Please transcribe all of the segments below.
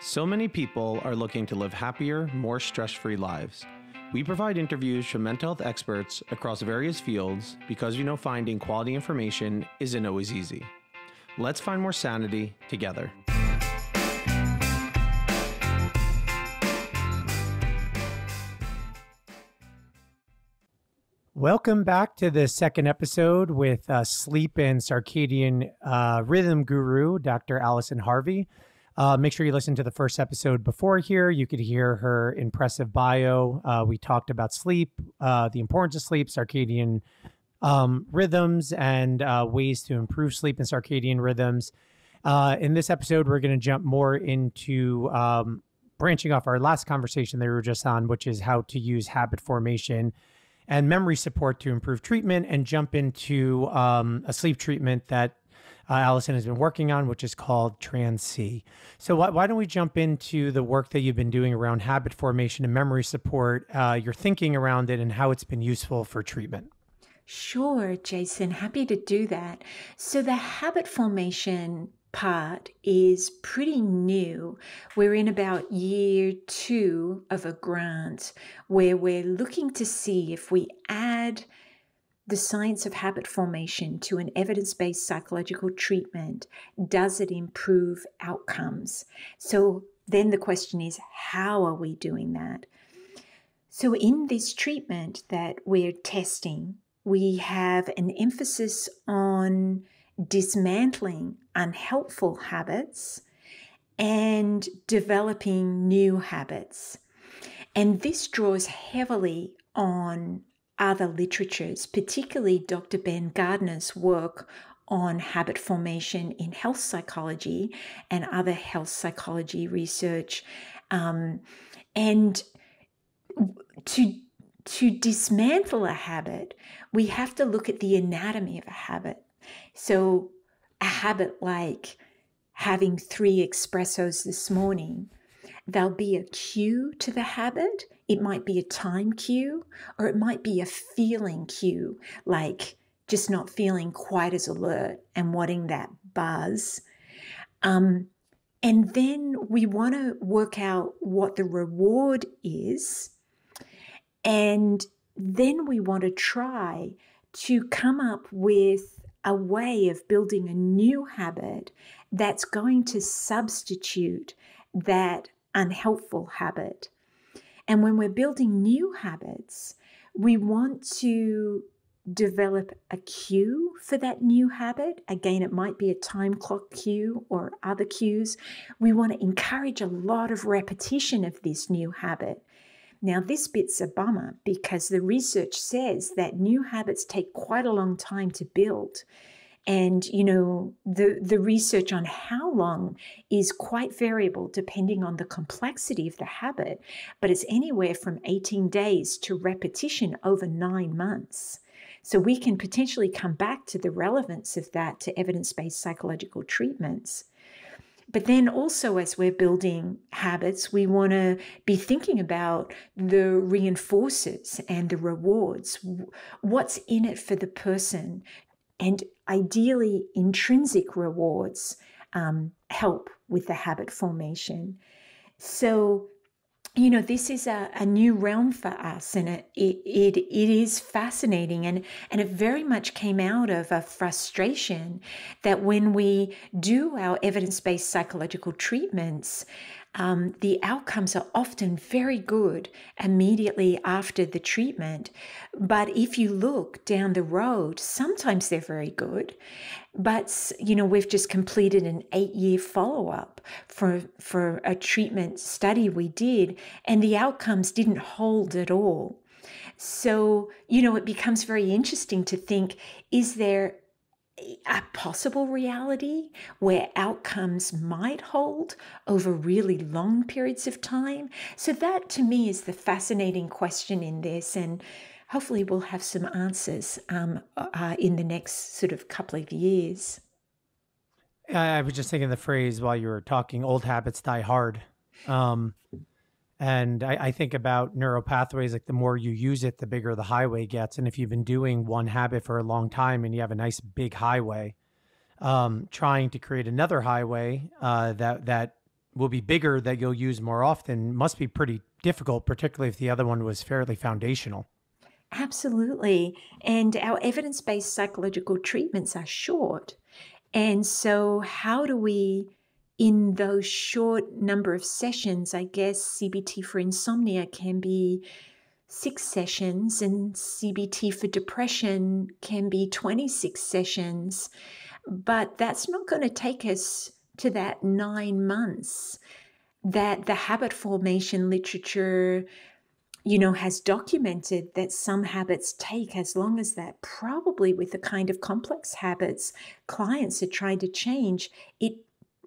So many people are looking to live happier, more stress-free lives. We provide interviews from mental health experts across various fields because we know finding quality information isn't always easy. Let's find more sanity together. Welcome back to the second episode with sleep and circadian rhythm guru, Dr. Allison Harvey. Make sure you listen to the first episode before here. You could hear her impressive bio. We talked about sleep, the importance of sleep, circadian rhythms, and ways to improve sleep and circadian rhythms. In this episode, we're going to jump more into branching off our last conversation that we were just on, which is how to use habit formation and memory support to improve treatment, and jump into a sleep treatment that Allison has been working on, which is called Trans-C. So why don't we jump into the work that you've been doing around habit formation and memory support, your thinking around it, and how it's been useful for treatment? Sure, Jason. Happy to do that. So the habit formation part is pretty new. We're in about year 2 of a grant where we're looking to see if we add the science of habit formation to an evidence-based psychological treatment, does it improve outcomes? So then the question is, how are we doing that? So in this treatment that we're testing, we have an emphasis on dismantling unhelpful habits and developing new habits. And this draws heavily on other literatures, particularly Dr. Ben Gardner's work on habit formation in health psychology and other health psychology research. And to dismantle a habit, we have to look at the anatomy of a habit. So a habit like having 3 espressos this morning, there'll be a cue to the habit. It might be a time cue, or it might be a feeling cue, like just not feeling quite as alert and wanting that buzz. And then we want to work out what the reward is. And then we want to try to come up with a way of building a new habit that's going to substitute that unhelpful habit. And when we're building new habits, we want to develop a cue for that new habit. Again, it might be a time clock cue or other cues. We want to encourage a lot of repetition of this new habit. Now, this bit's a bummer because the research says that new habits take quite a long time to build. And, you know, the research on how long is quite variable depending on the complexity of the habit, but it's anywhere from 18 days to repetition over 9 months. So we can potentially come back to the relevance of that to evidence-based psychological treatments. But then also, as we're building habits, we want to be thinking about the reinforcers and the rewards. What's in it for the person? And ideally, intrinsic rewards help with the habit formation. So, you know, this is a new realm for us, and it is fascinating, and it very much came out of a frustration that when we do our evidence-based psychological treatments, the outcomes are often very good immediately after the treatment. But if you look down the road, sometimes they're very good. But, you know, we've just completed an 8-year follow-up for a treatment study we did, and the outcomes didn't hold at all. So, you know, it becomes very interesting to think, is there a possible reality where outcomes might hold over really long periods of time? So that, to me, is the fascinating question in this, and hopefully we'll have some answers in the next sort of couple of years. I was just thinking the phrase while you were talking, old habits die hard. And I think about neural pathways, like the more you use it, the bigger the highway gets. And if you've been doing one habit for a long time and you have a nice big highway, trying to create another highway that will be bigger that you'll use more often must be pretty difficult, particularly if the other one was fairly foundational. Absolutely. And our evidence-based psychological treatments are short. And so how do we, in those short number of sessions, I guess CBT for insomnia can be 6 sessions and CBT for depression can be 26 sessions, but that's not going to take us to that 9 months that the habit formation literature has documented that some habits take as long as that. Probably with the kind of complex habits clients are trying to change, it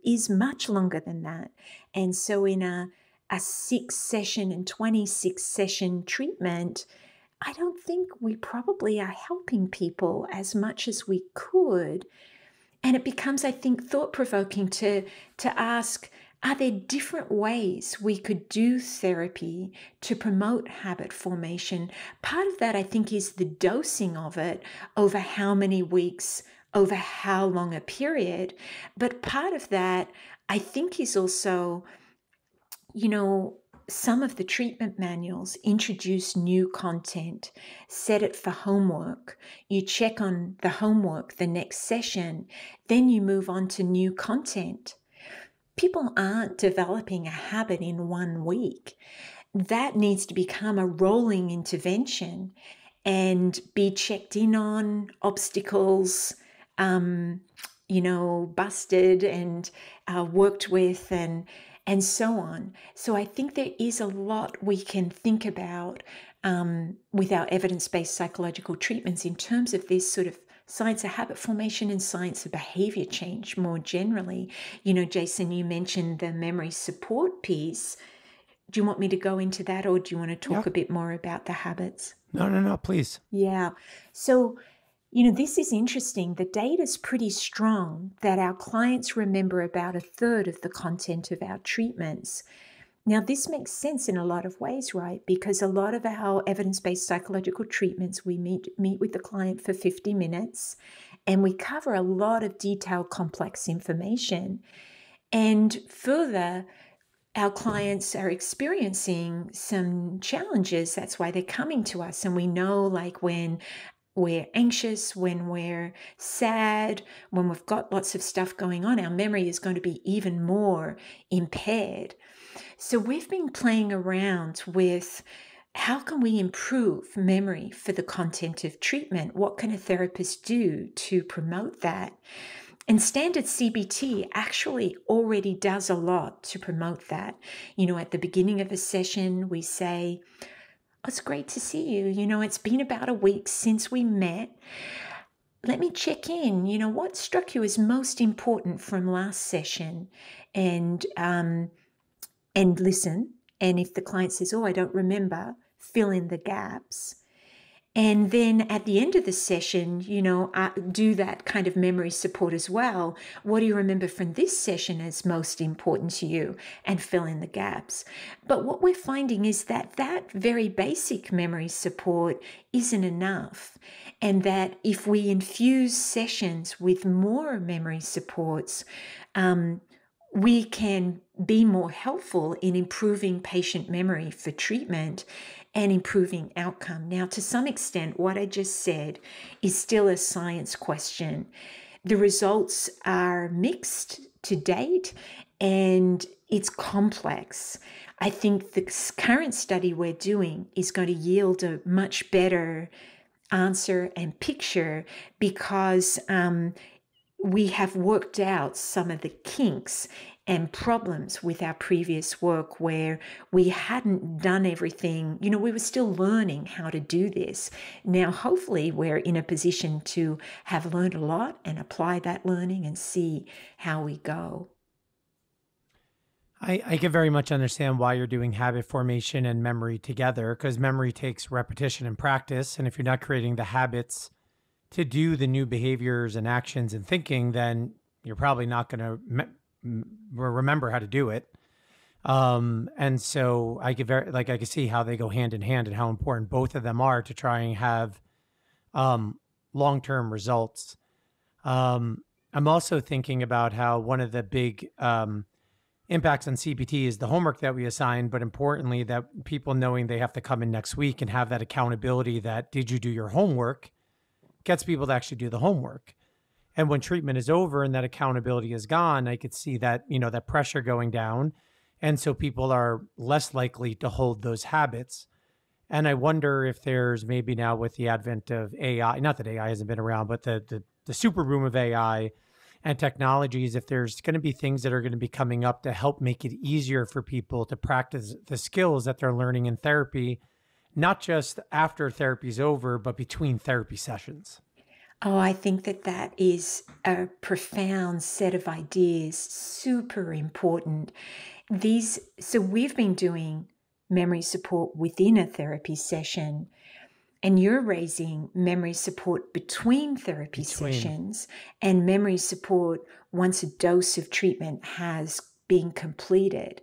is much longer than that. And so in a 6-session and 26-session treatment, I don't think we probably are helping people as much as we could. And it becomes, I think, thought-provoking to ask, are there different ways we could do therapy to promote habit formation? Part of that, I think, is the dosing of it over how many weeks, over how long a period. But part of that, I think, is also, some of the treatment manuals introduce new content, set it for homework. You check on the homework the next session, then you move on to new content. People aren't developing a habit in 1 week. That needs to become a rolling intervention and be checked in on, obstacles, busted and worked with and so on. So I think there is a lot we can think about with our evidence-based psychological treatments in terms of this sort of science of habit formation and science of behavior change more generally. Jason, you mentioned the memory support piece. Do you want me to go into that, or do you want to talk a bit more about the habits? No, please. Yeah. So, this is interesting. The data's pretty strong that our clients remember about 1/3 of the content of our treatments. Now, this makes sense in a lot of ways, right? Because a lot of our evidence-based psychological treatments, we meet with the client for 50 minutes, and we cover a lot of detailed, complex information. And further, our clients are experiencing some challenges. That's why they're coming to us. And we know, like, when we're anxious, when we're sad, when we've got lots of stuff going on, our memory is going to be even more impaired. So we've been playing around with how can we improve memory for the content of treatment? What can a therapist do to promote that? And standard CBT actually already does a lot to promote that. At the beginning of a session, we say, it's great to see you. It's been about a week since we met. Let me check in. What struck you as most important from last session? And listen. And if the client says, I don't remember, fill in the gaps. And then at the end of the session, do that kind of memory support as well. What do you remember from this session as most important to you? And fill in the gaps. But what we're finding is that very basic memory support isn't enough. And that if we infuse sessions with more memory supports, we can be more helpful in improving patient memory for treatment and improving outcome. Now, to some extent, what I just said is still a science question. The results are mixed to date, and it's complex. I think the current study we're doing is going to yield a much better answer and picture because we have worked out some of the kinks and problems with our previous work where we hadn't done everything. We were still learning how to do this. Now, hopefully, we're in a position to have learned a lot and apply that learning and see how we go. I can very much understand why you're doing habit formation and memory together, because memory takes repetition and practice. And if you're not creating the habits to do the new behaviors and actions and thinking, then you're probably not going to remember how to do it. And so I could see how they go hand in hand and how important both of them are to try and have long-term results. I'm also thinking about how one of the big impacts on CPT is the homework that we assign, but importantly, that people knowing they have to come in next week and have that accountability that did you do your homework gets people to actually do the homework. And when treatment is over and that accountability is gone, I could see that, that pressure going down. And so people are less likely to hold those habits. And I wonder if there's maybe now with the advent of AI, not that AI hasn't been around, but the super boom of AI and technologies, if there's going to be things that are going to be coming up to help make it easier for people to practice the skills that they're learning in therapy, not just after therapy's over, but between therapy sessions. Oh, I think that is a profound set of ideas, super important. So we've been doing memory support within a therapy session, and you're raising memory support between therapy sessions and memory support once a dose of treatment has been completed.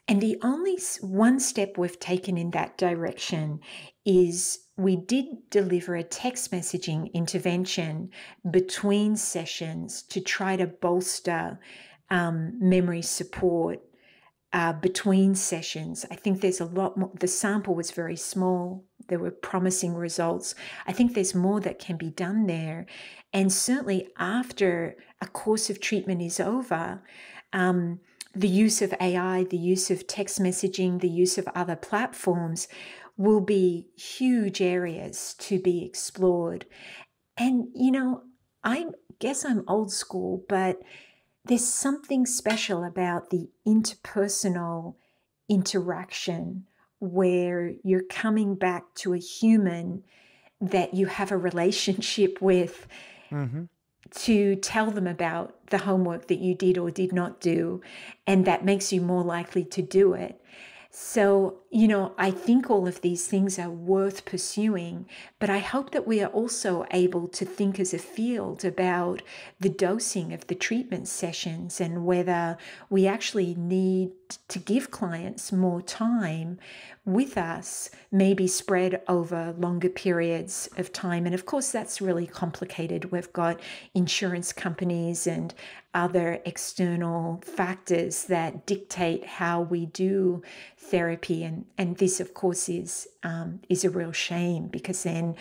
And the only one step we've taken in that direction is we did deliver a text messaging intervention between sessions to try to bolster memory support between sessions. I think there's a lot more. The sample was very small. There were promising results. I think there's more that can be done there. And certainly after a course of treatment is over, the use of AI, the use of text messaging, the use of other platforms will be huge areas to be explored. And, I guess I'm old school, but there's something special about the interpersonal interaction where you're coming back to a human that you have a relationship with. Mm-hmm. To tell them about the homework that you did or did not do, and that makes you more likely to do it. So, I think all of these things are worth pursuing, but I hope that we are also able to think as a field about the dosing of the treatment sessions and whether we actually need to give clients more time with us, maybe spread over longer periods of time. And of course, that's really complicated. We've got insurance companies and other external factors that dictate how we do therapy. And this, of course, is a real shame because then,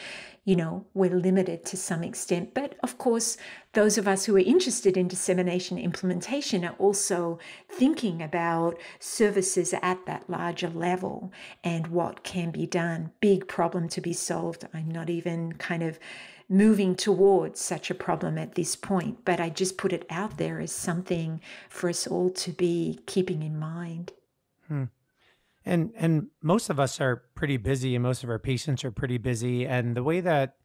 we're limited to some extent. But of course, those of us who are interested in dissemination implementation are also thinking about services at that larger level and what can be done. Big problem to be solved. I'm not even kind of moving towards such a problem at this point, but I just put it out there as something for us all to be keeping in mind. And most of us are pretty busy and most of our patients are pretty busy. And the way that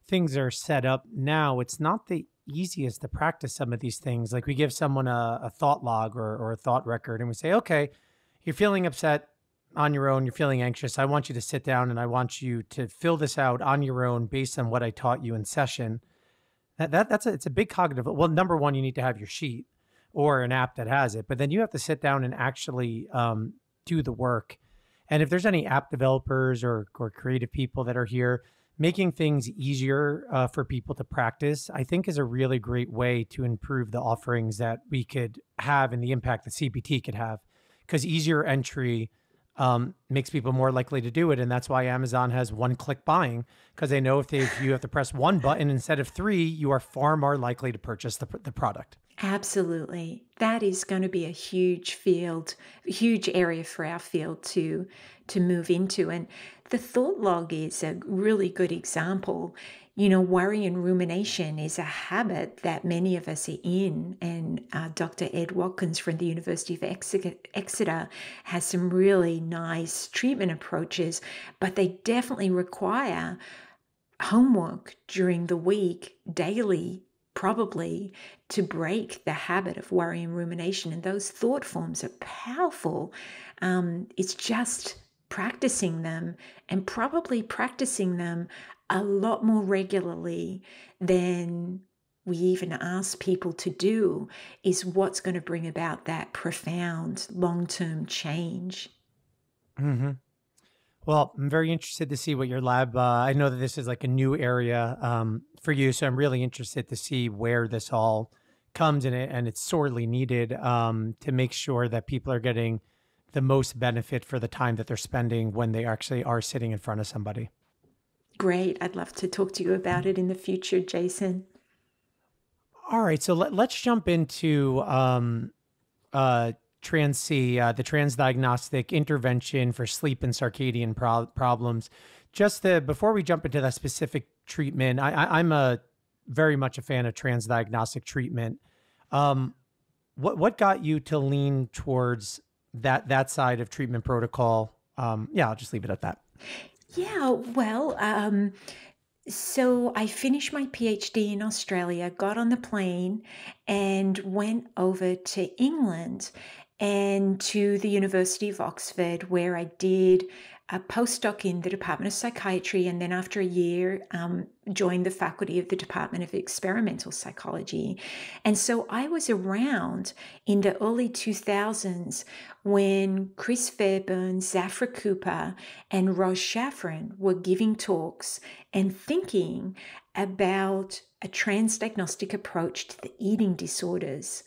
things are set up now, it's not the easiest to practice some of these things. Like we give someone a thought log or a thought record and we say, okay, you're feeling upset on your own, you're feeling anxious. I want you to sit down and I want you to fill this out on your own based on what I taught you in session. It's a big cognitive. Well, number one, you need to have your sheet or an app that has it, but then you have to sit down and actually do the work. And if there's any app developers or creative people that are here, making things easier for people to practice, I think is a really great way to improve the offerings that we could have and the impact that CPT could have. Because easier entry makes people more likely to do it. And that's why Amazon has one-click buying, because they know if you have to press one button instead of three, you are far more likely to purchase the product. Absolutely. That is going to be a huge field, a huge area for our field to move into. And the thought log is a really good example. Worry and rumination is a habit that many of us are in. And Dr. Ed Watkins from the University of Exeter has some really nice treatment approaches, but they definitely require homework during the week, daily, probably, to break the habit of worry and rumination. And those thought forms are powerful. It's just practicing them and probably practicing them a lot more regularly than we even ask people to do is what's going to bring about that profound long-term change. Mm-hmm. Well, I'm very interested to see what your lab, I know that this is like a new area for you, so I'm really interested to see where this all comes and it's sorely needed to make sure that people are getting the most benefit for the time that they're spending when they actually are sitting in front of somebody. Great. I'd love to talk to you about it in the future, Jason. All right, so let's jump into TRANS-C, the transdiagnostic intervention for sleep and circadian problems. Before we jump into that specific treatment, I'm very much a fan of transdiagnostic treatment. What got you to lean towards that side of treatment protocol? I'll just leave it at that. Yeah, well, so I finished my PhD in Australia, got on the plane, and went over to England and to the University of Oxford, where I did a postdoc in the Department of Psychiatry, and then after a year, joined the faculty of the Department of Experimental Psychology. And so I was around in the early 2000s when Chris Fairburn, Zafra Cooper, and Roz Shafran were giving talks and thinking about a transdiagnostic approach to the eating disorders.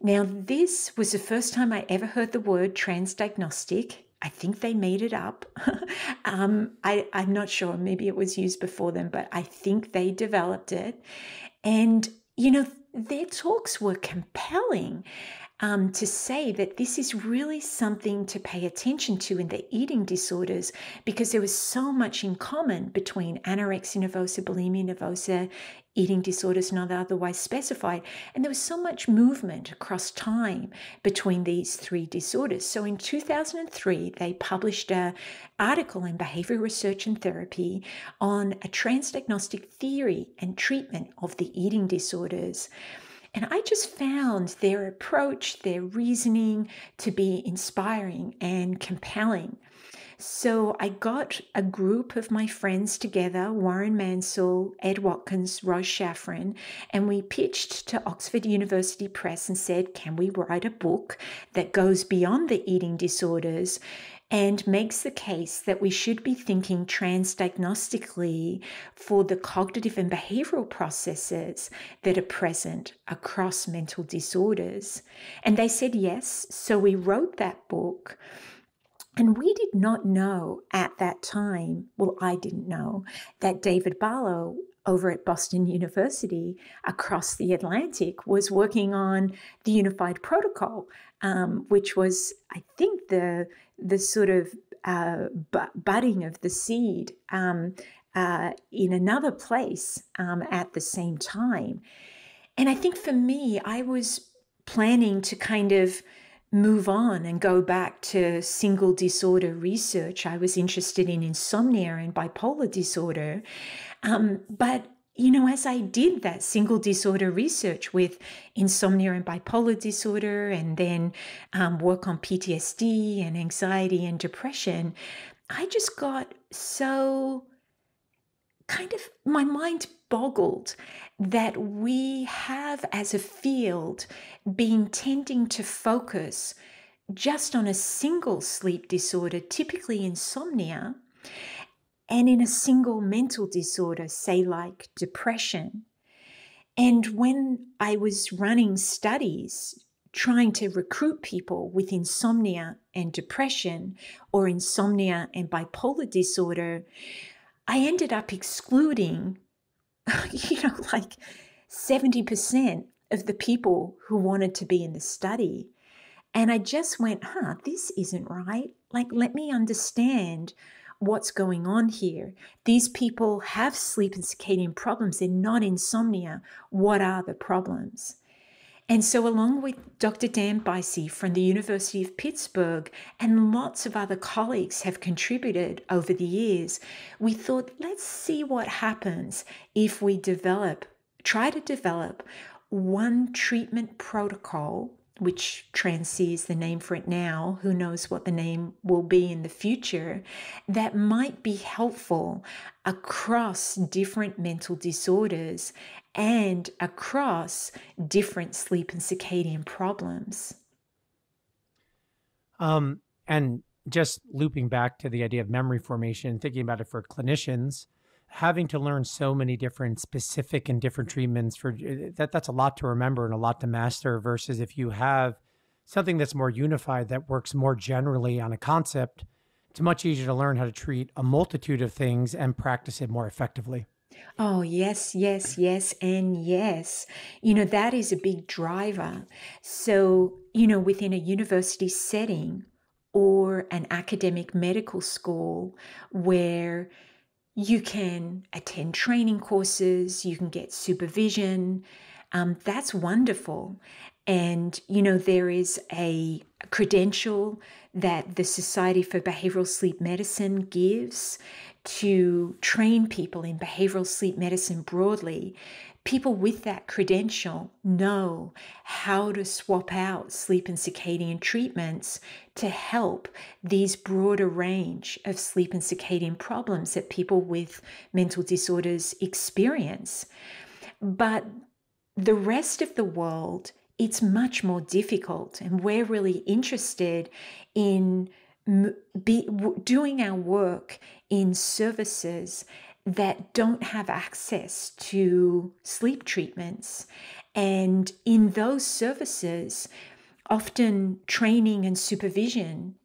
Now, this was the first time I ever heard the word transdiagnostic. I think they made it up. I'm not sure. Maybe it was used before them, but I think they developed it. And, their talks were compelling to say that this is really something to pay attention to in the eating disorders, because there was so much in common between anorexia nervosa, bulimia nervosa, eating disorders not otherwise specified. And there was so much movement across time between these three disorders. So in 2003, they published an article in Behavioral Research and Therapy on a transdiagnostic theory and treatment of the eating disorders. And I just found their approach, their reasoning to be inspiring and compelling. So I got a group of my friends together, Warren Mansell, Ed Watkins, Roz Shafran, and we pitched to Oxford University Press and said, can we write a book that goes beyond the eating disorders and makes the case that we should be thinking transdiagnostically for the cognitive and behavioral processes that are present across mental disorders? And they said yes, so we wrote that book. And we did not know at that time, well, I didn't know, that David Barlow over at Boston University across the Atlantic was working on the Unified Protocol, which was, I think, the sort of budding of the seed in another place at the same time. And I think for me, I was planning to kind of move on and go back to single disorder research. I was interested in insomnia and bipolar disorder. But as I did that single disorder research with insomnia and bipolar disorder, and then work on PTSD and anxiety and depression, I just got so my mind boggled that we have, as a field, been tending to focus just on a single sleep disorder, typically insomnia, and in a single mental disorder, say like depression. And when I was running studies trying to recruit people with insomnia and depression, or insomnia and bipolar disorder, I ended up excluding, like 70% of the people who wanted to be in the study. And I just went, this isn't right. Like, let me understand what's going on here. These people have sleep and circadian problems. They're not insomnia. What are the problems? And so along with Dr. Dan Bicey from the University of Pittsburgh and lots of other colleagues have contributed over the years, we thought, let's see what happens if we try to develop one treatment protocol, which TRANS-C is the name for it now, who knows what the name will be in the future, that might be helpful across different mental disorders and across different sleep and circadian problems. And just looping back to the idea of memory formation, thinking about it for clinicians, having to learn so many different specific and different treatments for that's a lot to remember and a lot to master versus if you have something that's more unified that works more generally on a concept, it's much easier to learn how to treat a multitude of things and practice it more effectively. Oh, yes, yes, yes, and yes. That is a big driver. So, within a university setting or an academic medical school where you can attend training courses, you can get supervision. That's wonderful. And, there is a credential that the Society for Behavioral Sleep Medicine gives to train people in behavioral sleep medicine broadly. People with that credential know how to swap out sleep and circadian treatments to help these broader range of sleep and circadian problems that people with mental disorders experience. But the rest of the world, it's much more difficult, and we're really interested in doing our work in services that don't have access to sleep treatments. And in those services, often training and supervision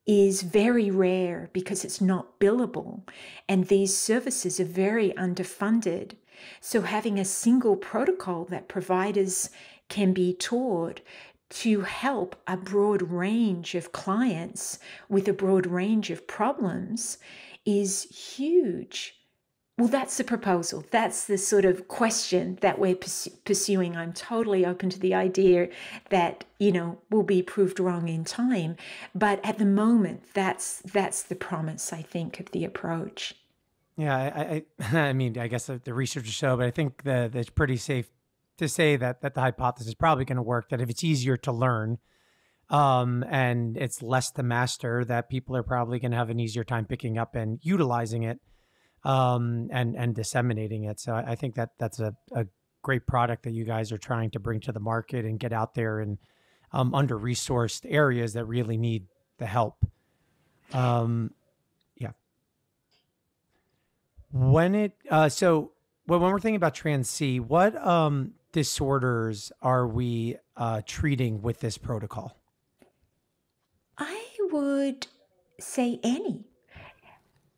is very rare because it's not billable, and these services are very underfunded. So having a single protocol that providers can be taught to help a broad range of clients with a broad range of problems is huge. Well, that's the proposal. That's the sort of question that we're pursuing. I'm totally open to the idea that, will be proved wrong in time. But at the moment, that's the promise, I think, of the approach. Yeah, I mean, I guess the research will show, but I think that it's pretty safe to say that the hypothesis is probably going to work, that if it's easier to learn and it's less to master, that people are probably going to have an easier time picking up and utilizing it and disseminating it. So I think that's a great product that you guys are trying to bring to the market and get out there in under-resourced areas that really need the help. Yeah. When we're thinking about Trans-C, what disorders are we treating with this protocol? I would say any.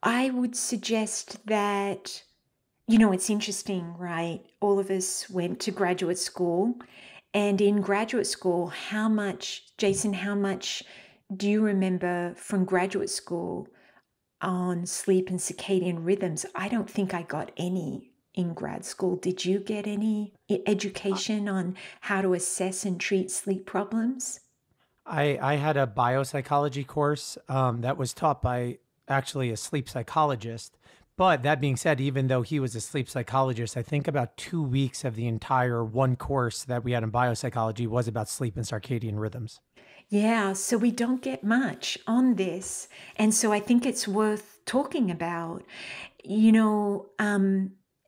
I would suggest that, it's interesting, right? All of us went to graduate school, and in graduate school, Jason, how much do you remember from graduate school on sleep and circadian rhythms? I don't think I got any in grad school. Did you get any education on how to assess and treat sleep problems? I had a biopsychology course that was taught by actually a sleep psychologist. But that being said, even though he was a sleep psychologist, I think about 2 weeks of the entire one course that we had in biopsychology was about sleep and circadian rhythms. Yeah, so we don't get much on this. And so I think it's worth talking about,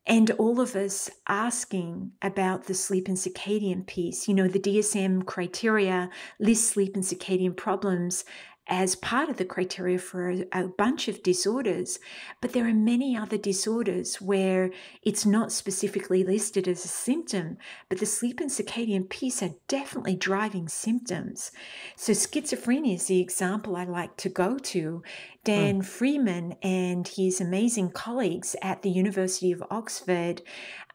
and all of us asking about the sleep and circadian piece. The DSM criteria lists sleep and circadian problems as part of the criteria for a bunch of disorders, but there are many other disorders where it's not specifically listed as a symptom, but the sleep and circadian piece are definitely driving symptoms. So schizophrenia is the example I like to go to. Dan Freeman and his amazing colleagues at the University of Oxford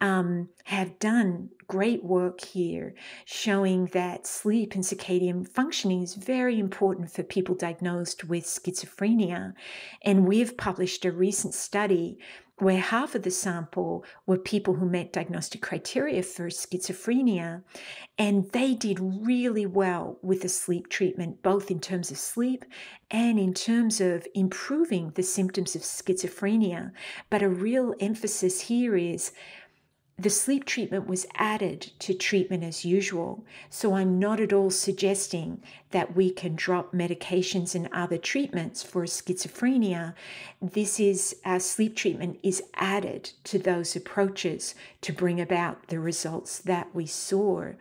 have done great work here showing that sleep and circadian functioning is very important for people diagnosed with schizophrenia. And we've published a recent study where half of the sample were people who met diagnostic criteria for schizophrenia, and they did really well with the sleep treatment, both in terms of sleep and in terms of improving the symptoms of schizophrenia. But a real emphasis here is the sleep treatment was added to treatment as usual. So I'm not at all suggesting that we can drop medications and other treatments for schizophrenia. Sleep treatment is added to those approaches to bring about the results that we saw.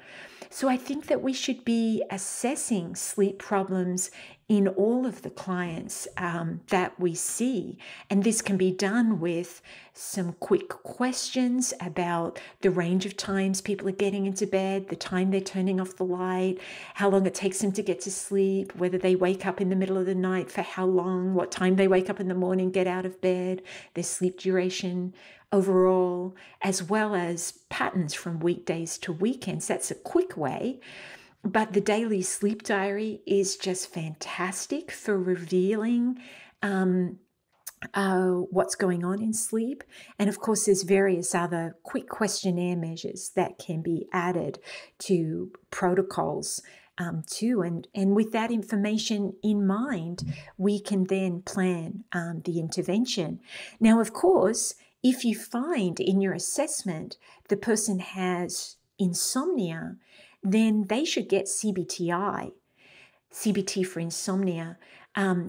So I think that we should be assessing sleep problems in all of the clients that we see. And this can be done with some quick questions about the range of times people are getting into bed, the time they're turning off the light, how long it takes them to get to sleep, whether they wake up in the middle of the night, for how long, what time they wake up in the morning, get out of bed, their sleep duration overall, as well as patterns from weekdays to weekends. That's a quick way. But the daily sleep diary is just fantastic for revealing what's going on in sleep. And of course, there's various other quick questionnaire measures that can be added to protocols too. And with that information in mind, we can then plan the intervention. Now, of course, if you find in your assessment the person has insomnia, then they should get CBTI, CBT for insomnia.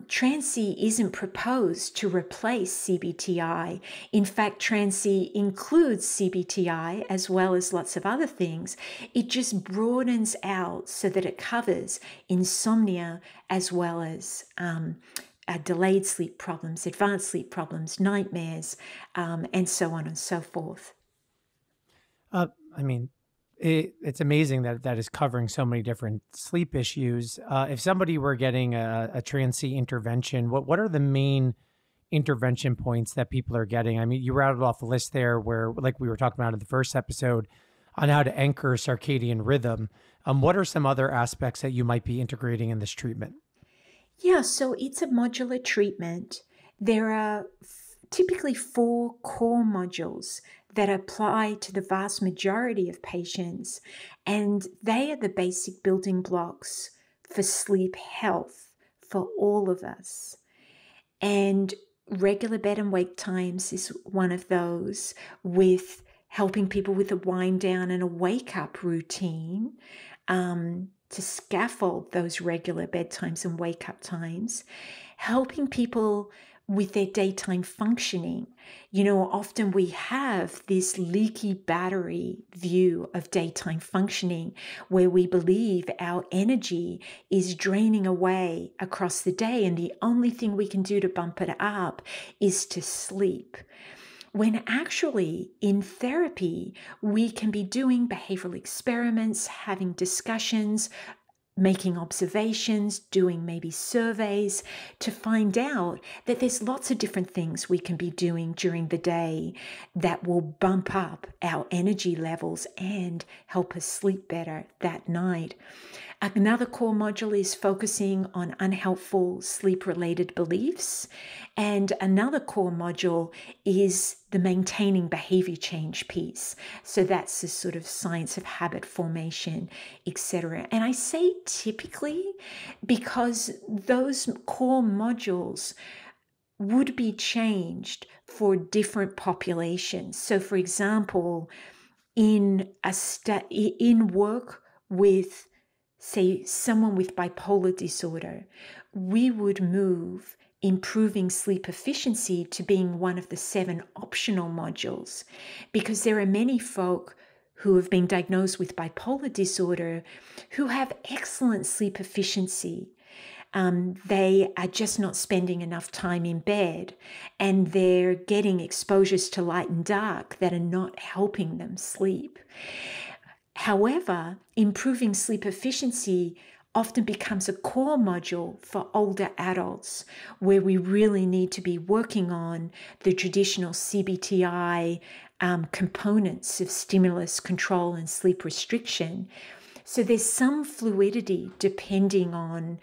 Trans-C isn't proposed to replace CBTI. In fact, Trans-C includes CBTI as well as lots of other things. It just broadens out so that it covers insomnia as well as delayed sleep problems, advanced sleep problems, nightmares, and so on and so forth. It's amazing that is covering so many different sleep issues. If somebody were getting a Trans-C intervention, what are the main intervention points that people are getting? I mean, you rattled off a list there where, like we were talking about in the first episode, on how to anchor circadian rhythm. What are some other aspects that you might be integrating in this treatment? Yeah, so it's a modular treatment. There are typically 4 core modules that apply to the vast majority of patients, and they are the basic building blocks for sleep health for all of us. And regular bed and wake times is one of those, with helping people with a wind down and a wake up routine to scaffold those regular bedtimes and wake up times, helping people with their daytime functioning. You know, often we have this leaky battery view of daytime functioning where we believe our energy is draining away across the day and the only thing we can do to bump it up is to sleep. When actually in therapy, we can be doing behavioral experiments, having discussions, making observations, doing maybe surveys to find out that there's lots of different things we can be doing during the day that will bump up our energy levels and help us sleep better that night. Another core module is focusing on unhelpful sleep-related beliefs. And another core module is the maintaining behavior change piece. So that's the sort of science of habit formation, etc. And I say typically because those core modules would be changed for different populations. So for example, in work with, say, someone with bipolar disorder, we would move improving sleep efficiency to being one of the 7 optional modules, because there are many folk who have been diagnosed with bipolar disorder who have excellent sleep efficiency. They are just not spending enough time in bed, and they're getting exposures to light and dark that are not helping them sleep. However, improving sleep efficiency often becomes a core module for older adults, where we really need to be working on the traditional CBTI components of stimulus control and sleep restriction. So there's some fluidity depending on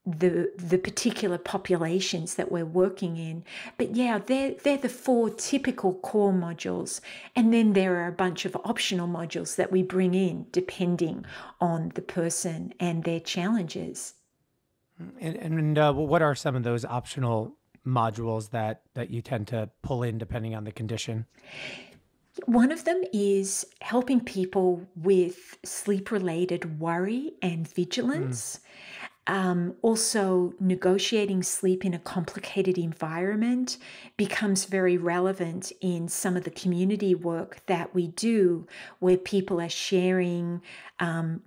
the particular populations that we're working in. But yeah, they're the 4 typical core modules. And then there are a bunch of optional modules that we bring in depending on the person and their challenges. And what are some of those optional modules that you tend to pull in depending on the condition? One of them is helping people with sleep-related worry and vigilance. Also, negotiating sleep in a complicated environment becomes very relevant in some of the community work that we do, where people are sharing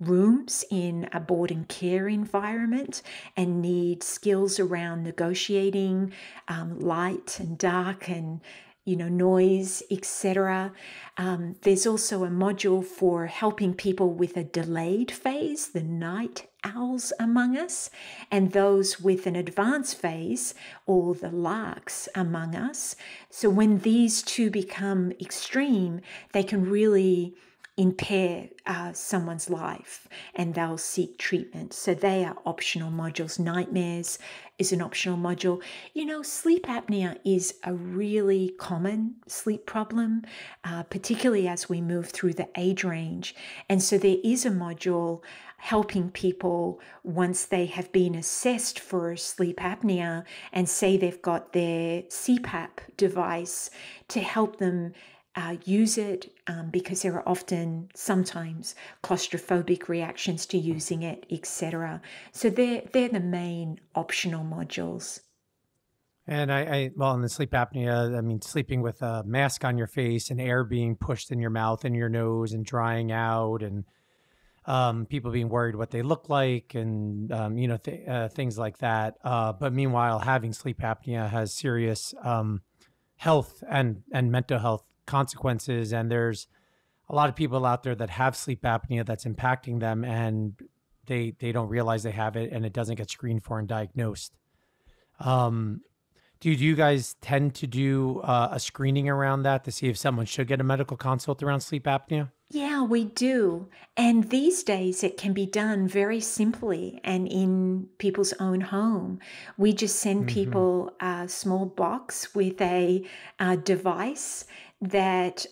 rooms in a board and care environment and need skills around negotiating light and dark and noise, etc. There's also a module for helping people with a delayed phase, the night owls among us, and those with an advanced phase, or the larks among us. So when these two become extreme, they can really impair someone's life, and they'll seek treatment. So they are optional modules. Nightmares is an optional module. Sleep apnea is a really common sleep problem, particularly as we move through the age range. And so there is a module helping people once they have been assessed for sleep apnea and say they've got their CPAP device, to help them use it, because there are sometimes claustrophobic reactions to using it, etc. So they're the main optional modules. And well, in the sleep apnea, I mean, sleeping with a mask on your face and air being pushed in your mouth and your nose and drying out, and people being worried what they look like, and things like that. But meanwhile, having sleep apnea has serious health and mental health consequences, and there's a lot of people out there that have sleep apnea that's impacting them, and they don't realize they have it, and it doesn't get screened for and diagnosed. Do you guys tend to do a screening around that to see if someone should get a medical consult around sleep apnea? Yeah, we do. And these days it can be done very simply and in people's own home. We just send people a small box with a device that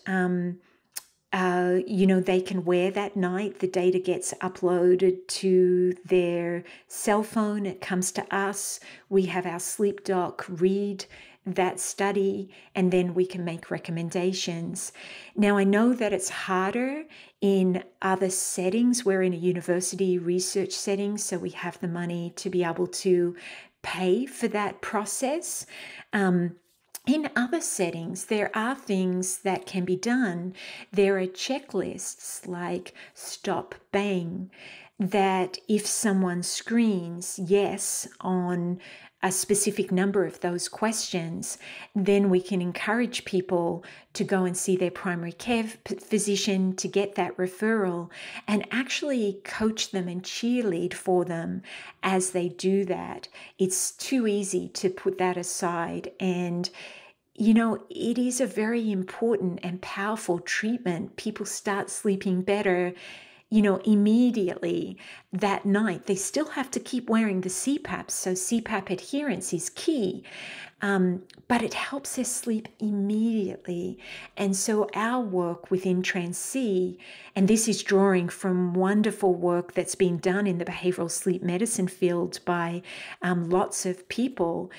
they can wear that night. The data gets uploaded to their cell phone. It comes to us. We have our sleep doc read that study, and then we can make recommendations. Now, I know that it's harder in other settings. We're in a university research setting, so we have the money to be able to pay for that process. In other settings, there are things that can be done. There are checklists like stop bang, that if someone screens yes on a specific number of those questions, then we can encourage people to go and see their primary care physician to get that referral, and actually coach them and cheerlead for them as they do that. It's too easy to put that aside. And it is a very important and powerful treatment. People start sleeping better, immediately that night. They still have to keep wearing the CPAP, so CPAP adherence is key, but it helps us sleep immediately. And so our work within Trans-C, and this is drawing from wonderful work that's been done in the behavioral sleep medicine field by lots of people.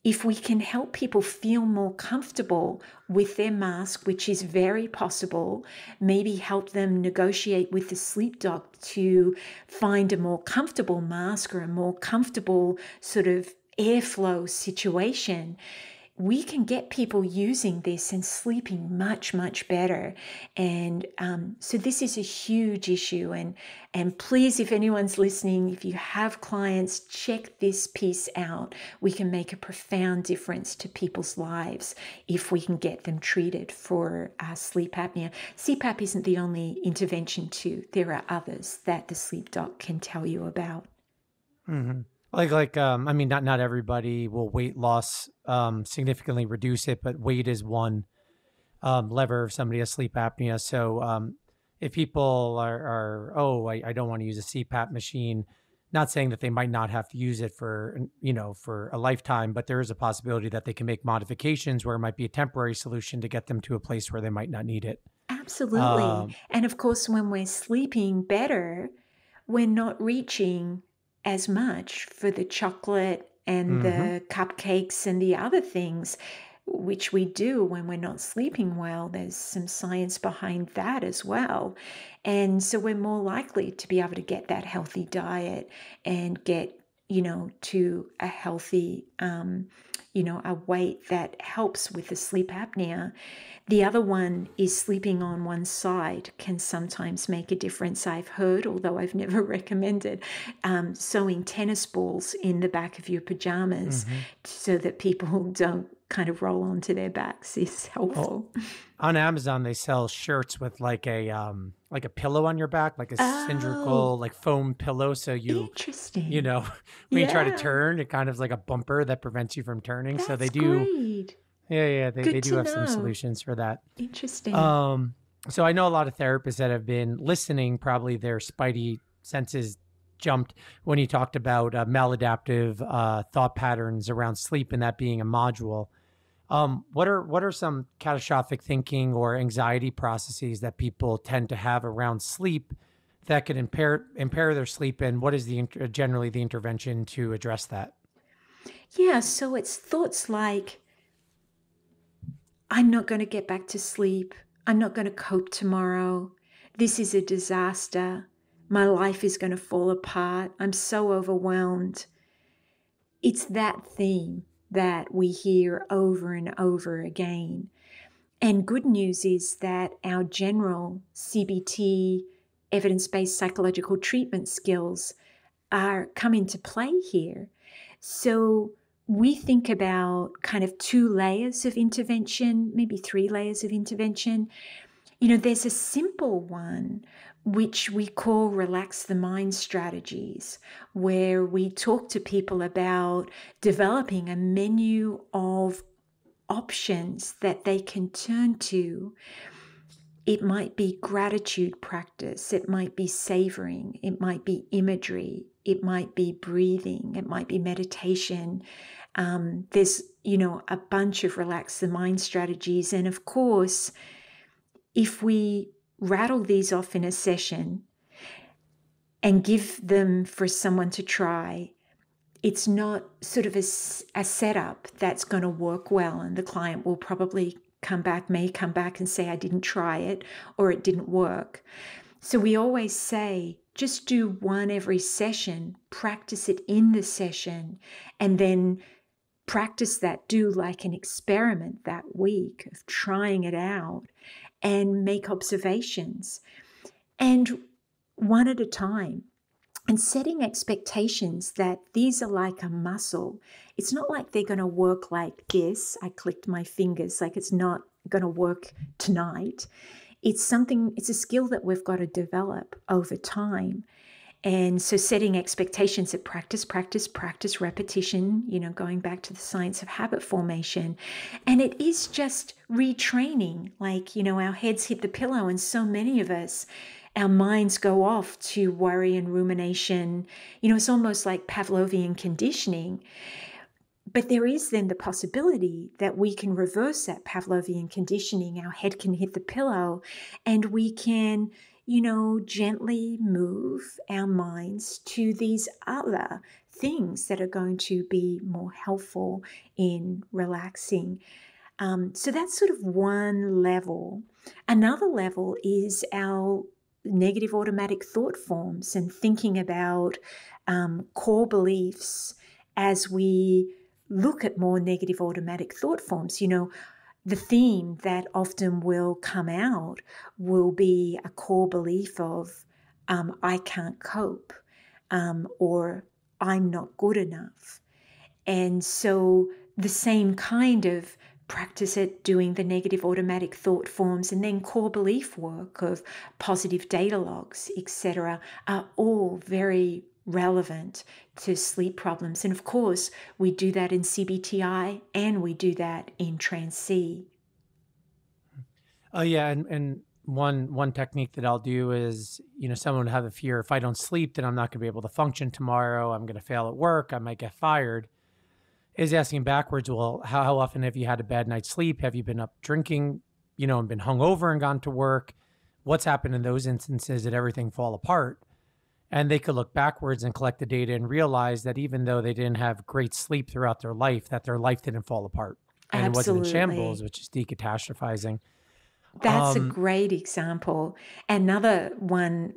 If we can help people feel more comfortable with their mask, which is very possible, maybe help them negotiate with the sleep doc to find a more comfortable mask or a more comfortable sort of airflow situation, we can get people using this and sleeping much, much better. And so this is a huge issue. And please, if anyone's listening, if you have clients, check this piece out. We can make a profound difference to people's lives if we can get them treated for sleep apnea. CPAP isn't the only intervention too. There are others that the sleep doc can tell you about. Mm-hmm. I mean, not everybody will weight loss significantly reduce it, but weight is one lever if somebody has sleep apnea. So if people I don't want to use a CPAP machine, not saying that they might not have to use it for a lifetime, but there is a possibility that they can make modifications where it might be a temporary solution to get them to a place where they might not need it. Absolutely. And of course, when we're sleeping better, we're not reaching as much for the chocolate and the cupcakes and the other things, which we do when we're not sleeping well. There's some science behind that as well. And so we're more likely to be able to get that healthy diet and get to a healthy, a weight that helps with the sleep apnea. The other one is sleeping on one side can sometimes make a difference. I've heard, although I've never recommended, sewing tennis balls in the back of your pajamas so that people don't kind of roll onto their backs is helpful. On Amazon, they sell shirts with like a pillow on your back, like a cylindrical, like foam pillow. So interesting. When you try to turn, it kind of is like a bumper that prevents you from turning. That's so they do. Great. Yeah, they do have some solutions for that. Interesting. So I know a lot of therapists that have been listening, probably their spidey senses jumped when you talked about maladaptive thought patterns around sleep and that being a module. What are some catastrophic thinking or anxiety processes that people tend to have around sleep that could impair their sleep, and what is generally the intervention to address that? Yeah, so it's thoughts like, I'm not going to get back to sleep. I'm not going to cope tomorrow. This is a disaster. My life is going to fall apart. I'm so overwhelmed. It's that theme that we hear over and over again. And good news is that our general CBT, evidence-based psychological treatment skills come into play here. So we think about kind of 2 layers of intervention, maybe 3 layers of intervention. There's a simple one, which we call relax the mind strategies, where we talk to people about developing a menu of options that they can turn to. It might be gratitude practice. It might be savoring. It might be imagery. It might be breathing. It might be meditation. There's, a bunch of relax the mind strategies. And of course, if we rattle these off in a session and give them for someone to try, it's not sort of a setup that's going to work well. And the client will probably may come back and say, I didn't try it, or it didn't work. So we always say, just do one every session, practice it in the session, and then practice that, do like an experiment that week of trying it out and make observations, and one at a time. And setting expectations that these are like a muscle. It's not like they're going to work like this. I clicked my fingers, like it's not going to work tonight. It's a skill that we've got to develop over time. And so setting expectations at practice, repetition, going back to the science of habit formation. And it is just retraining, like, our heads hit the pillow, and so many of us, our minds go off to worry and rumination. It's almost like Pavlovian conditioning. But there is then the possibility that we can reverse that Pavlovian conditioning. Our head can hit the pillow, and we can, gently move our minds to these other things that are going to be more helpful in relaxing. So that's sort of one level. Another level is our negative automatic thought forms and thinking about core beliefs as we look at more negative automatic thought forms. The theme that often will come out will be a core belief of I can't cope, or I'm not good enough. And so the same kind of practice at doing the negative automatic thought forms and then core belief work of positive data logs, etc., are all very relevant to sleep problems. And of course, we do that in CBTI and we do that in Trans-C. Oh yeah, and one technique that I'll do is, someone would have a fear, if I don't sleep, then I'm not going to be able to function tomorrow. I'm going to fail at work. I might get fired. Is asking backwards, well, how often have you had a bad night's sleep? Have you been up drinking, and been hungover and gone to work? What's happened in those instances? Did everything fall apart? And they could look backwards and collect the data and realize that even though they didn't have great sleep throughout their life, that their life didn't fall apart. And Absolutely. It wasn't in shambles, which is decatastrophizing. That's a great example. Another one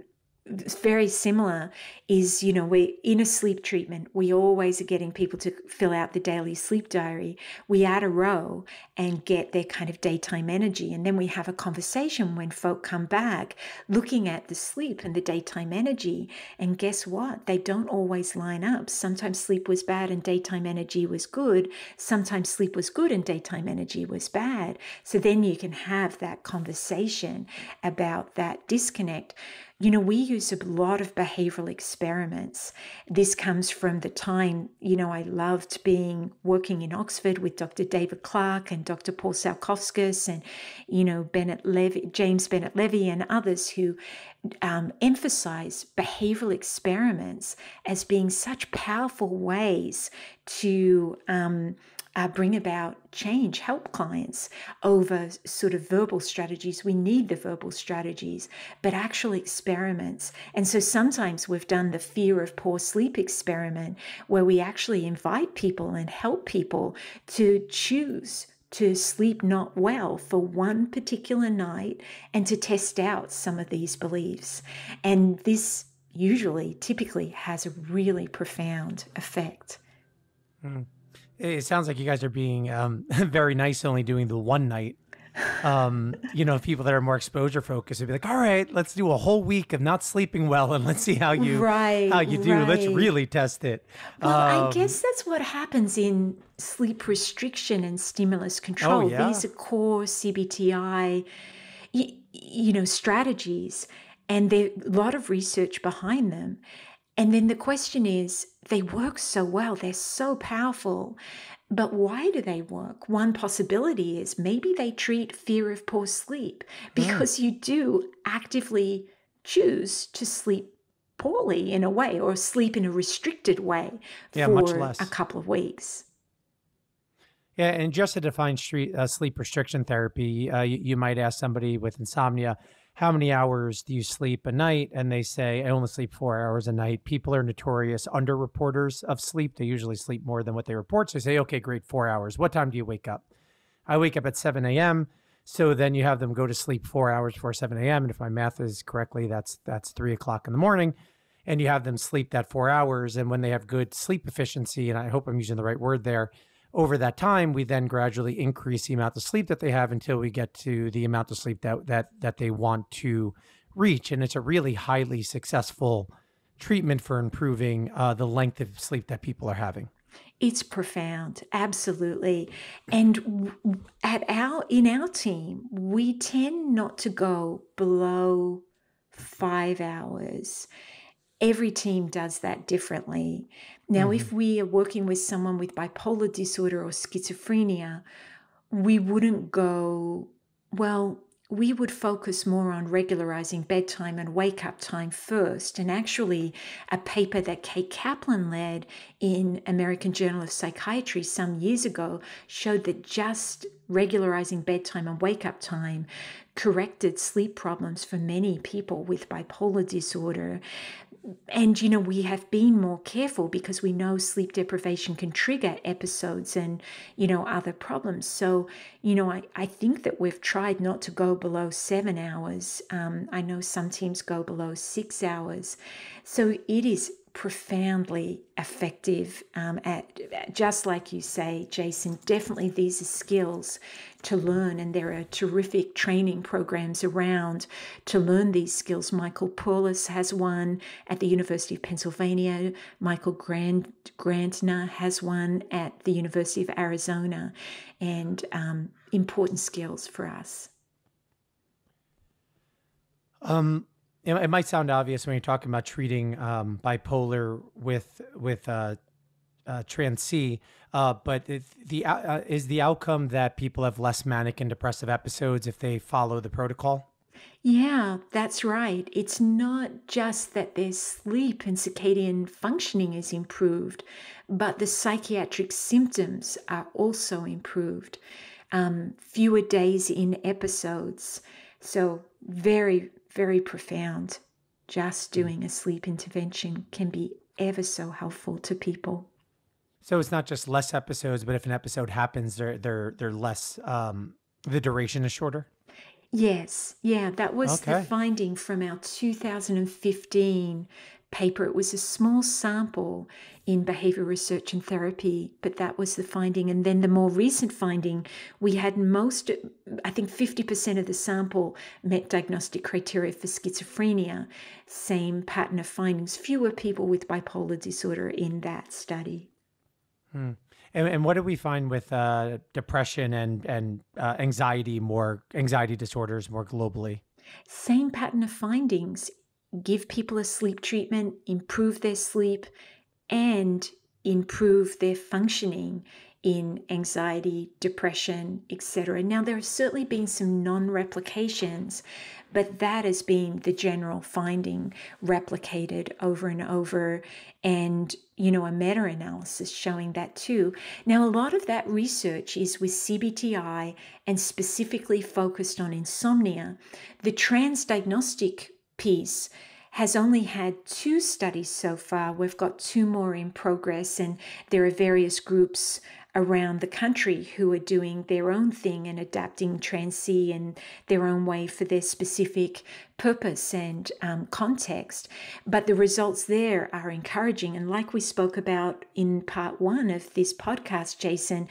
very similar is, we're in a sleep treatment. We always are getting people to fill out the daily sleep diary. We add a row and get their kind of daytime energy. And then we have a conversation when folk come back looking at the sleep and the daytime energy. And guess what? They don't always line up. Sometimes sleep was bad and daytime energy was good. Sometimes sleep was good and daytime energy was bad. So then you can have that conversation about that disconnect. We use a lot of behavioral experiments. This comes from the time, I loved working in Oxford with Dr. David Clark and Dr. Paul Salkowskis and, James Bennett Levy and others who emphasize behavioral experiments as being such powerful ways to bring about change, help clients over sort of verbal strategies. We need the verbal strategies, but actual experiments. And so sometimes we've done the fear of poor sleep experiment, where we actually invite people and help people to choose to sleep not well for one particular night and to test out some of these beliefs. And this typically has a really profound effect. Mm. It sounds like you guys are being very nice, only doing the one night. People that are more exposure focused would be like, all right, let's do a whole week of not sleeping well and let's see how you do. Right. Let's really test it. Well, I guess that's what happens in sleep restriction and stimulus control. Oh, yeah. These are core CBTI, strategies, and there's a lot of research behind them. And then the question is, they work so well, they're so powerful, but why do they work? One possibility is maybe they treat fear of poor sleep because you do actively choose to sleep poorly in a way, or sleep in a restricted way for a couple of weeks. Yeah, and just to define sleep restriction therapy, you might ask somebody with insomnia, how many hours do you sleep a night? And they say, I only sleep 4 hours a night. People are notorious underreporters of sleep. They usually sleep more than what they report. So they say, okay, great, 4 hours. What time do you wake up? I wake up at 7 a.m. So then you have them go to sleep 4 hours before 7 a.m. And if my math is correctly, that's 3 o'clock in the morning. And you have them sleep that 4 hours. And when they have good sleep efficiency, and I hope I'm using the right word there, over that time, we then gradually increase the amount of sleep that they have until we get to the amount of sleep that they want to reach. And it's a really highly successful treatment for improving the length of sleep that people are having. It's profound, absolutely. And in our team, we tend not to go below 5 hours. Every team does that differently. Now, if we are working with someone with bipolar disorder or schizophrenia, we wouldn't go, we would focus more on regularizing bedtime and wake-up time first. And actually, a paper that Kate Kaplan led in American Journal of Psychiatry some years ago showed that just regularizing bedtime and wake-up time corrected sleep problems for many people with bipolar disorder. And, we have been more careful because we know sleep deprivation can trigger episodes and, other problems. So, I think that we've tried not to go below 7 hours. I know some teams go below 6 hours. So it is profoundly effective at, just like you say, Jason, definitely these are skills to learn, and there are terrific training programs around to learn these skills. Michael Perlis has one at the University of Pennsylvania. Michael Grantner has one at the University of Arizona, and important skills for us. It might sound obvious when you're talking about treating bipolar with Trans-C, but is the outcome that people have less manic and depressive episodes if they follow the protocol? Yeah, that's right. It's not just that their sleep and circadian functioning is improved, but the psychiatric symptoms are also improved. Fewer days in episodes. So very, very profound. Just doing a sleep intervention can be ever so helpful to people. So it's not just less episodes, but if an episode happens, they're less. The duration is shorter. Yes, yeah, that was the Okay. finding from our 2015 paper. It was a small sample in behavior research and therapy, but that was the finding. And then the more recent finding, we had I think 50% of the sample met diagnostic criteria for schizophrenia. Same pattern of findings, fewer people with bipolar disorder in that study. Hmm. And what do we find with depression and anxiety disorders more globally? Same pattern of findings. Give people a sleep treatment, improve their sleep, and improve their functioning in anxiety, depression, etc. Now, there have certainly been some non-replications, but that has been the general finding, replicated over and over, and a meta-analysis showing that too. Now, a lot of that research is with CBTI and specifically focused on insomnia. The transdiagnostic piece has only had 2 studies so far. We've got 2 more in progress, and there are various groups around the country who are doing their own thing and adapting Trans-C in their own way for their specific purpose and context. But the results there are encouraging. And like we spoke about in part 1 of this podcast, Jason,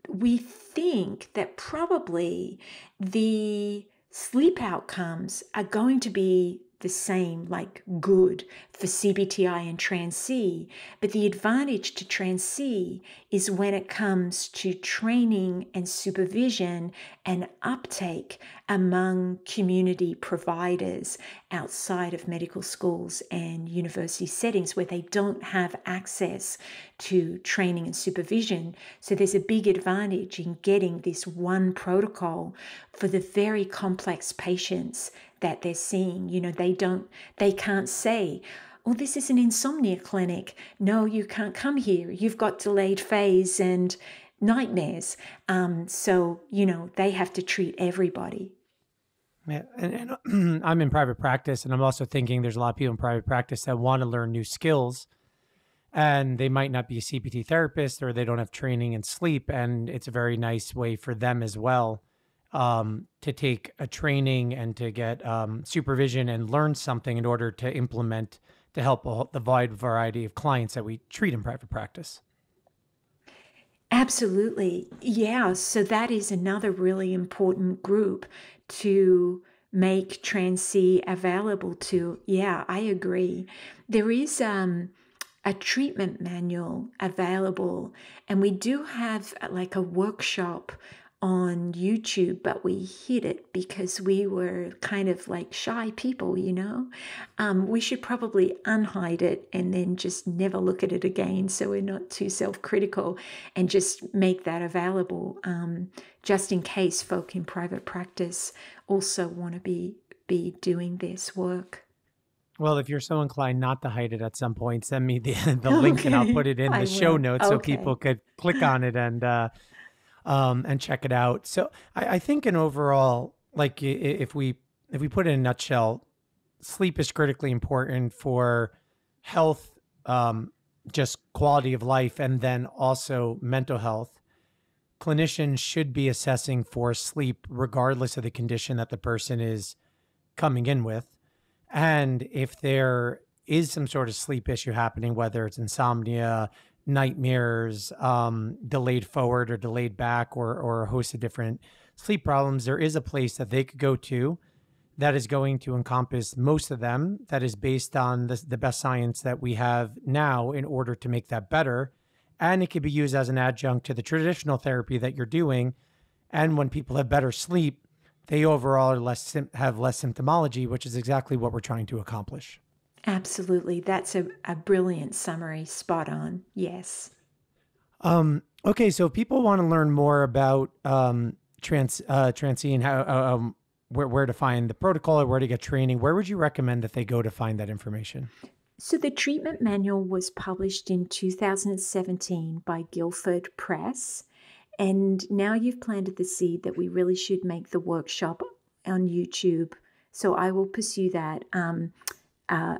we think that probably the sleep outcomes are going to be the same, like good for CBTI and Trans-C, but the advantage to Trans-C is when it comes to training and supervision and uptake among community providers outside of medical schools and university settings where they don't have access to training and supervision. So there's a big advantage in getting this one protocol for the very complex patients that they're seeing. They can't say, oh, this is an insomnia clinic. No, you can't come here. You've got delayed phase and nightmares. So they have to treat everybody. Yeah, and I'm in private practice, and I'm also thinking there's a lot of people in private practice that want to learn new skills, and they might not be a CBT therapist or they don't have training in sleep, and it's a very nice way for them as well to take a training and to get supervision and learn something in order to implement to help the wide variety of clients that we treat in private practice. Absolutely. Yeah. So that is another really important group to make Trans-C available to. Yeah, I agree. There is a treatment manual available, and we do have like a workshop on YouTube, but we hid it because we were kind of like shy people, We should probably unhide it and then just never look at it again so we're not too self-critical, and just make that available just in case folk in private practice also want to be doing this work. Well, if you're so inclined not to hide it at some point, send me the link and I'll put it in the show notes so people could click on it and check it out. So I think in overall, like if we put it in a nutshell, sleep is critically important for health, just quality of life, and then also mental health. Clinicians should be assessing for sleep regardless of the condition that the person is coming in with. And if there is some sort of sleep issue happening, whether it's insomnia, nightmares, delayed forward or delayed back, or a host of different sleep problems, there is a place that they could go to that is going to encompass most of them, that is based on the best science that we have now in order to make that better. And it could be used as an adjunct to the traditional therapy that you're doing. And when people have better sleep, they overall are have less symptomology, which is exactly what we're trying to accomplish. Absolutely. That's a brilliant summary. Spot on. Yes. Okay. So if people want to learn more about Trans-C and how, where to find the protocol or where to get training, where would you recommend that they go to find that information? So the treatment manual was published in 2017 by Guilford Press. And now you've planted the seed that we really should make the workshop on YouTube. So I will pursue that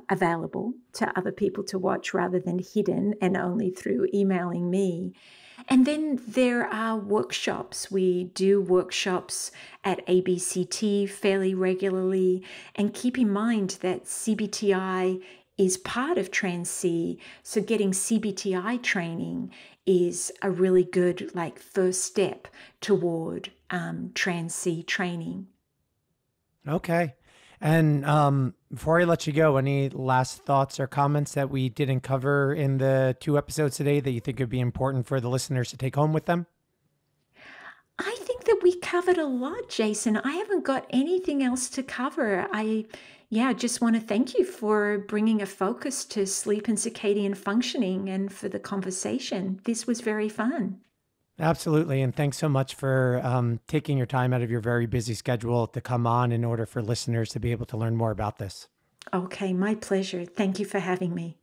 available to other people to watch rather than hidden and only through emailing me. And then there are workshops. We do workshops at ABCT fairly regularly. And keep in mind that CBTI is part of Trans-C. So getting CBTI training is a really good first step toward Trans-C training. Okay. And before I let you go, any last thoughts or comments that we didn't cover in the 2 episodes today that you think would be important for the listeners to take home with them? I think that we covered a lot, Jason. I haven't got anything else to cover. I just want to thank you for bringing a focus to sleep and circadian functioning and for the conversation. This was very fun. Absolutely. And thanks so much for taking your time out of your very busy schedule to come on in order for listeners to be able to learn more about this. Okay, my pleasure. Thank you for having me.